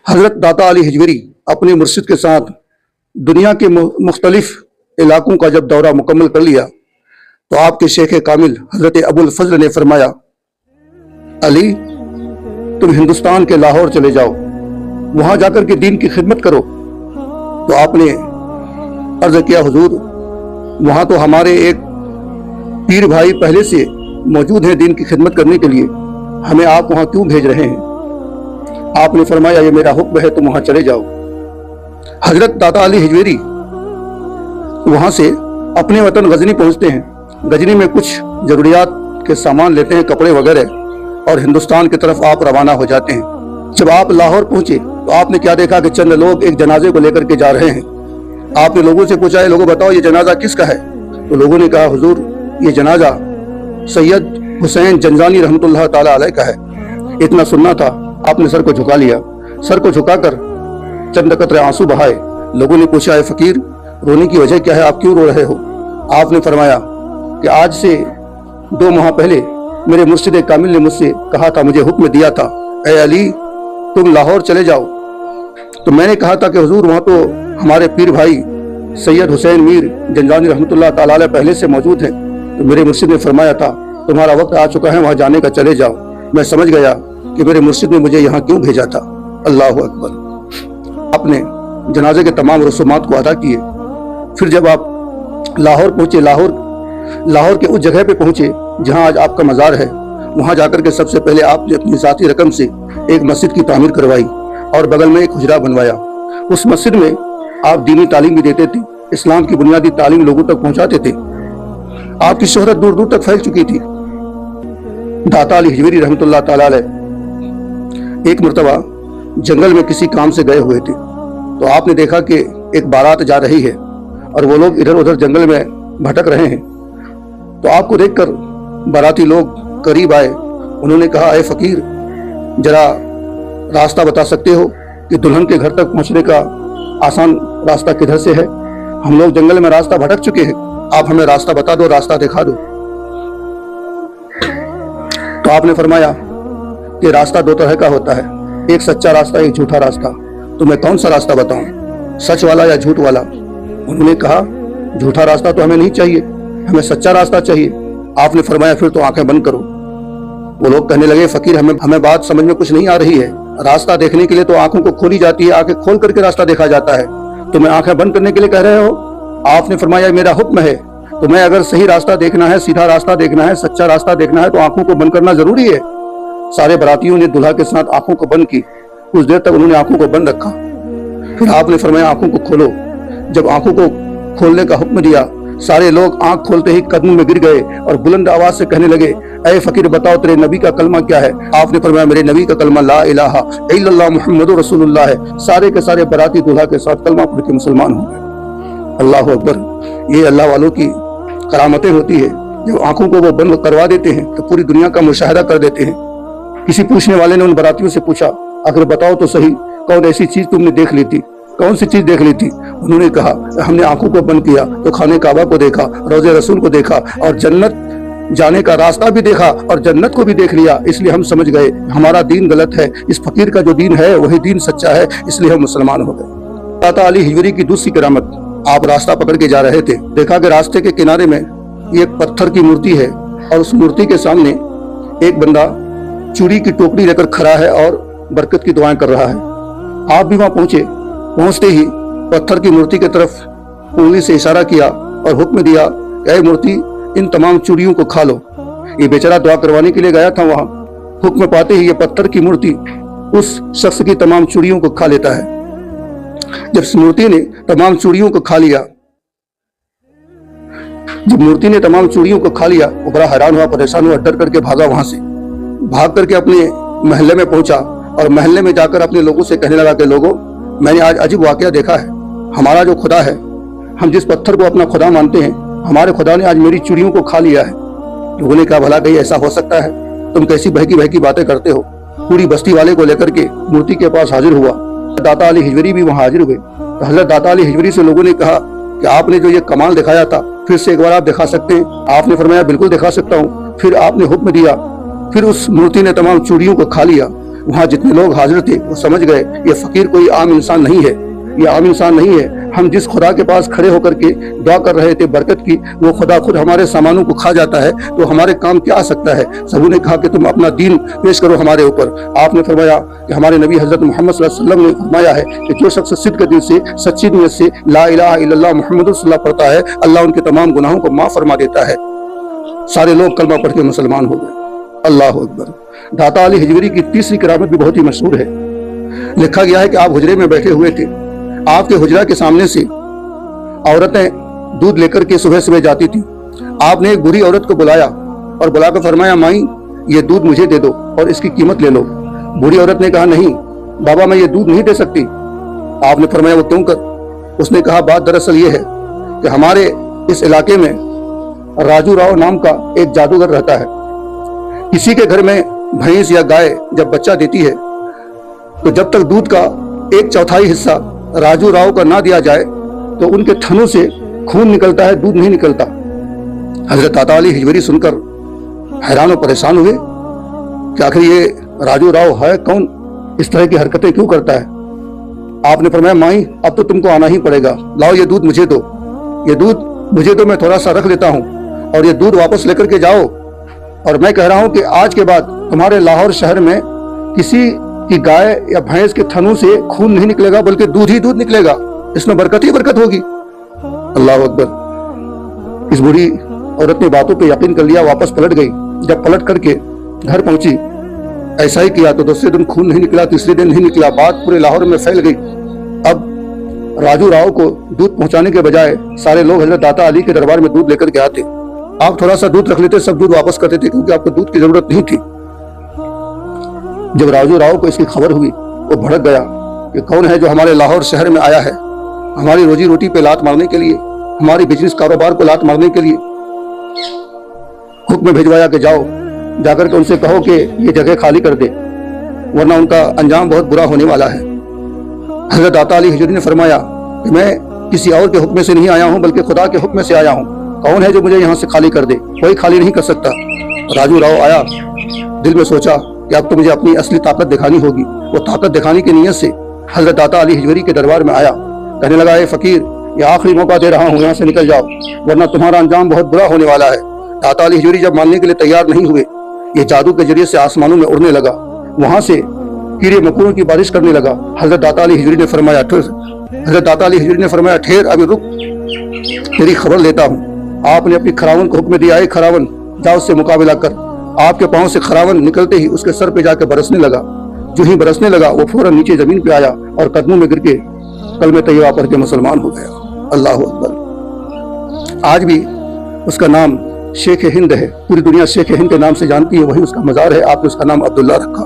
हज़रत दाता अली हिजवेरी अपने मुर्शिद के साथ दुनिया के मुख्तलिफ इलाकों का जब दौरा मुकम्मल कर लिया तो आपके शेख कामिल हज़रत अबुल फजल ने फरमाया, अली तुम हिंदुस्तान के लाहौर चले जाओ, वहां जाकर के दीन की खिदमत करो। तो आपने अर्ज किया, हुजूर वहां तो हमारे एक पीर भाई पहले से मौजूद हैं दीन की खिदमत करने के लिए, हमें आप वहां क्यों भेज रहे हैं? आपने फरमाया, ये मेरा हुक्म है, तुम वहां चले जाओ। हजरत दाता अली हिजवेरी वहां से अपने वतन गजनी पहुंचते हैं। गजनी में कुछ जरूरियात के सामान लेते हैं, कपड़े वगैरह, और हिंदुस्तान की तरफ आप रवाना हो जाते हैं। जब आप लाहौर पहुंचे तो आपने क्या देखा कि चंद लोग एक जनाजे को लेकर के जा रहे हैं। आपने लोगों से पूछा, लोगों बताओ ये जनाजा किसका है? तो लोगों ने कहा, हुजूर ये जनाजा सैयद हुसैन जंजानी रहमतुल्लाह ताला अलैह का है। इतना सुनना था, आपने सर को झुका लिया। सर को झुकाकर चंद कतरे आंसू बहाए। लोगों ने पूछा, है फकीर रोने की वजह क्या है, आप क्यों रो रहे हो? आपने फरमाया कि आज से 2 माह पहले मेरे मुर्शिद कामिल ने मुझसे कहा था, मुझे हुक्म दिया था, ऐ अली तुम लाहौर चले जाओ। तो मैंने कहा था कि हुजूर वहाँ तो हमारे पीर भाई सैयद हुसैन मीर जंजानी रहमतुल्लाह ताला अलैह पहले से मौजूद हैं। तो मेरे मुर्शिद ने फरमाया था, तुम्हारा वक्त आ चुका है वहाँ जाने का, चले जाओ। मैं समझ गया कि मेरे मुर्शिद ने मुझे यहाँ क्यों भेजा था। अल्लाह अकबर। आपने जनाजे के तमाम रसूमात को अदा किए। फिर जब आप लाहौर पहुंचे, लाहौर के उस जगह पे पहुंचे जहां आज आपका मज़ार है, वहां जाकर के सबसे पहले आपने अपनी ज़ाती रकम से एक मस्जिद की तामीर करवाई और बगल में एक हुजरा बनवाया। उस मस्जिद में आप दीनी तालीम भी देते थे, इस्लाम की बुनियादी तालीम लोगों तक पहुंचाते थे। आपकी शोहरत दूर दूर तक फैल चुकी थी। दाता अली हिजवेरी रहमतुल्लाह ताला अलैह एक मरतबा जंगल में किसी काम से गए हुए थे। तो आपने देखा कि एक बारात जा रही है और वो लोग इधर उधर जंगल में भटक रहे हैं। तो आपको देखकर बाराती लोग करीब आए। उन्होंने कहा, ऐ फकीर जरा रास्ता बता सकते हो कि दुल्हन के घर तक पहुंचने का आसान रास्ता किधर से है? हम लोग जंगल में रास्ता भटक चुके हैं, आप हमें रास्ता बता दो, रास्ता दिखा दो। तो आपने फरमाया कि रास्ता 2 तरह का होता है, एक सच्चा रास्ता, एक झूठा रास्ता। तो मैं कौन सा रास्ता बताऊं, सच वाला या झूठ वाला? उन्होंने कहा, झूठा रास्ता तो हमें नहीं चाहिए, हमें सच्चा रास्ता चाहिए। आपने फरमाया, फिर तो आंखें बंद करो। वो लोग कहने लगे, फकीर हमें बात समझ में कुछ नहीं आ रही है। रास्ता देखने के लिए तो आंखों को खोली जाती है, आंखें खोल करके रास्ता देखा जाता है, तो मैं आंखें बंद करने के लिए कह रहे हो? आपने फरमाया, मेरा हुक्म है। तो मैं अगर सही रास्ता देखना है, सीधा रास्ता देखना है, सच्चा रास्ता देखना है, तो आंखों को बंद करना जरूरी है। सारे बरातियों ने दुल्हा के साथ आंखों को बंद की। कुछ देर तक उन्होंने आंखों को बंद रखा। फिर आपने फरमाया, आंखों को खोलो। जब आंखों को खोलने का हुक्म दिया, सारे लोग आंख खोलते ही कदमों में गिर गए और बुलंद आवाज से कहने लगे, ऐ फकीर बताओ तेरे नबी का कलमा क्या है? आपने फरमाया, मेरे नबी का कलमा ला इलाहा इल्लल्लाह मुहम्मदुर रसूलुल्लाह है। सारे के सारे बराती दूल्हा के साथ कलमा पढ़ के मुसलमान हो गए। अल्लाह अकबर। ये अल्लाह वालों की करामतें होती है। जब आंखों को वो बंद करवा देते हैं तो पूरी दुनिया का मुशाहिदा कर देते हैं। किसी पूछने वाले ने उन बरातियों से पूछा, अगर बताओ तो सही, कौन ऐसी चीज तुमने देख ली थी? कौन सी चीज देख ली थी? उन्होंने कहा, हमने आंखों को बंद किया तो खाने काबा को देखा, रोज़े रसूल को देखा और जन्नत जाने का रास्ता भी देखा और जन्नत को भी देख लिया। इसलिए हम समझ गए हमारा दीन गलत है, इस फकीर का जो दीन है वही दीन सच्चा है, इसलिए हम मुसलमान हो गए। दाता अली हिजवेरी की दूसरी करामत, आप रास्ता पकड़ के जा रहे थे, देखा कि रास्ते के किनारे में एक पत्थर की मूर्ति है और उस मूर्ति के सामने एक बंदा चूड़ी की टोकरी लेकर खड़ा है और बरकत की दुआएं कर रहा है। आप भी वहां पहुंचे। पहुंचते ही पत्थर की मूर्ति की तरफ उंगली से इशारा किया और हुक्म दिया, ऐ मूर्ति इन तमाम चूड़ियों को खा लो। ये बेचारा दुआ करवाने के लिए गया था वहां। हुक्म पाते ही ये पत्थर की मूर्ति उस शख्स की तमाम चूड़ियों को खा लेता है। जब मूर्ति ने तमाम चूड़ियों को खा लिया, वो बड़ा हैरान हुआ, परेशान हुआ, डर करके भागा। वहां से भाग करके अपने महल्ले में पहुंचा और महल्ले में जाकर अपने लोगों से कहने लगा कि लोगों, मैंने आज अजीब वाकया देखा है। हमारा जो खुदा है, हम जिस पत्थर को अपना खुदा मानते हैं, हमारे खुदा ने आज मेरी चूड़ियों को खा लिया है। लोगों ने कहा, भला कहीं ऐसा हो सकता है? तुम कैसी बहकी बहकी बातें करते हो? पूरी बस्ती वाले को लेकर के मूर्ति के पास हाजिर हुआ। दाता अली हिजवेरी भी वहां हाजिर हुए। तो हजरत दाता अली हिजवेरी से लोगों ने कहा कि आपने जो ये कमाल दिखाया था, फिर से एक बार आप दिखा सकते हैं? आपने फरमाया, बिल्कुल दिखा सकता हूँ। फिर आपने हुक्म दिया, फिर उस मूर्ति ने तमाम चूड़ियों को खा लिया। वहाँ जितने लोग हाजिर थे वो समझ गए ये फकीर कोई आम इंसान नहीं है, ये आम इंसान नहीं है। हम जिस खुदा के पास खड़े होकर के दुआ कर रहे थे बरकत की, वो खुदा खुद हमारे सामानों को खा जाता है, तो हमारे काम क्या आ सकता है। सबू ने कहा कि तुम अपना दीन पेश करो हमारे ऊपर। आपने फरमाया कि हमारे नबी हजरत मोहम्मद सल्लल्लाहु अलैहि वसल्लम ने फरमाया है कि जो शख्स सिद्क़ दिल से सच्ची नीयत से ला इलाहा इल्लल्लाह मुहम्मदुर रसूलुल्लाह पढ़ता है, अल्लाह उनके तमाम गुनाहों को माफ फरमा देता है। सारे लोग कलमा पढ़ के मुसलमान हो गए। अल्लाह अकबर। दाता अली हिजवरी की तीसरी करामत भी बहुत ही मशहूर है। लिखा गया है कि आप हुजरे में बैठे हुए थे, आपके हुजरा के सामने से औरतें दूध लेकर के सुबह सुबह जाती थी। आपने एक बुरी औरत को बुलाया और बुलाकर फरमाया, माई ये दूध मुझे दे दो और इसकी कीमत ले लो। बुरी औरत ने कहा, नहीं बाबा मैं ये दूध नहीं दे सकती। आपने फरमाया, वो क्यों कर? उसने कहा, बात दरअसल ये है कि हमारे इस इलाके में राजू राव नाम का एक जादूगर रहता है। किसी के घर में भैंस या गाय जब बच्चा देती है तो जब तक दूध का 1/4 हिस्सा राजू राव का ना दिया जाए तो उनके थनों से खून निकलता है, दूध नहीं निकलता। हजरत दाता अली हिजवरी सुनकर हैरान और परेशान हुए कि आखिर ये राजू राव है कौन, इस तरह की हरकतें क्यों करता है। आपने फरमाया, माई अब तो तुमको आना ही पड़ेगा, लाओ ये दूध मुझे दो, ये दूध मुझे दो, मैं थोड़ा सा रख लेता हूँ और ये दूध वापस लेकर के जाओ। और मैं कह रहा हूँ कि आज के बाद तुम्हारे लाहौर शहर में किसी की गाय या भैंस के थनों से खून नहीं निकलेगा, बल्कि दूध ही दूध निकलेगा, इसमें बरकत ही बरकत होगी। अल्लाह अकबर। इस बूढ़ी औरत ने बातों पे यकीन कर लिया, वापस पलट गई। जब पलट करके घर पहुंची, ऐसा ही किया तो दूसरे दिन खून नहीं निकला, तीसरे दिन नहीं निकला, बात पूरे लाहौर में फैल गई। अब राजू राव को दूध पहुंचाने के बजाय सारे लोग हजरत दाता अली के दरबार में दूध लेकर के आते। आप थोड़ा सा दूध रख लेते, सब दूध वापस करते थे, क्योंकि आपको दूध की जरूरत नहीं थी। जब राजू राव को इसकी खबर हुई, वो भड़क गया कि कौन है जो हमारे लाहौर शहर में आया है हमारी रोजी रोटी पे लात मारने के लिए, हमारी बिजनेस कारोबार को लात मारने के लिए। हुक्म भेजवाया कि जाओ, जाकर के उनसे कहो कि ये जगह खाली कर दे, वरना उनका अंजाम बहुत बुरा होने वाला है। हजरत दाता अली हिजरी ने फरमाया कि मैं किसी और के हुक्म से नहीं आया हूँ, बल्कि खुदा के हुक्म से आया हूँ। कौन है जो मुझे यहाँ से खाली कर दे? कोई खाली नहीं कर सकता। राजू राव आया, दिल में सोचा कि अब तो मुझे अपनी असली ताकत दिखानी होगी। वो ताकत दिखाने की नीयत से हजरत दाता अली हिजवरी के दरबार में आया। कहने लगा, ए फकीर, ये आखिरी मौका दे रहा हूँ, यहाँ से निकल जाओ, वरना तुम्हारा अंजाम बहुत बुरा होने वाला है। दाता अली हिजवरी जब मानने के लिए तैयार नहीं हुए, ये जादू के जरिए से आसमानों में उड़ने लगा, वहां से कीड़े मकोड़ों की बारिश करने लगा। हजरत दाता अली हिजरी ने फरमाया, ठहर, अभी रुक, तेरी खबर लेता हूँ। आपने अपनी खरावन को हुक्म दिया, है खरावन जा उससे मुकाबला कर। आपके पांव से खरावन निकलते ही उसके सर पे जाकर बरसने लगा। जो ही बरसने लगा वो फौरन नीचे जमीन पे आया और कदमों में गिर के कलमे तैयबा पढ़ के मुसलमान हो गया। अल्लाह अकबर। आज भी उसका नाम शेख हिंद है, पूरी दुनिया शेख हिंद के नाम से जानती है, वही उसका मजार है। आपने उसका नाम अब्दुल्ला रखा।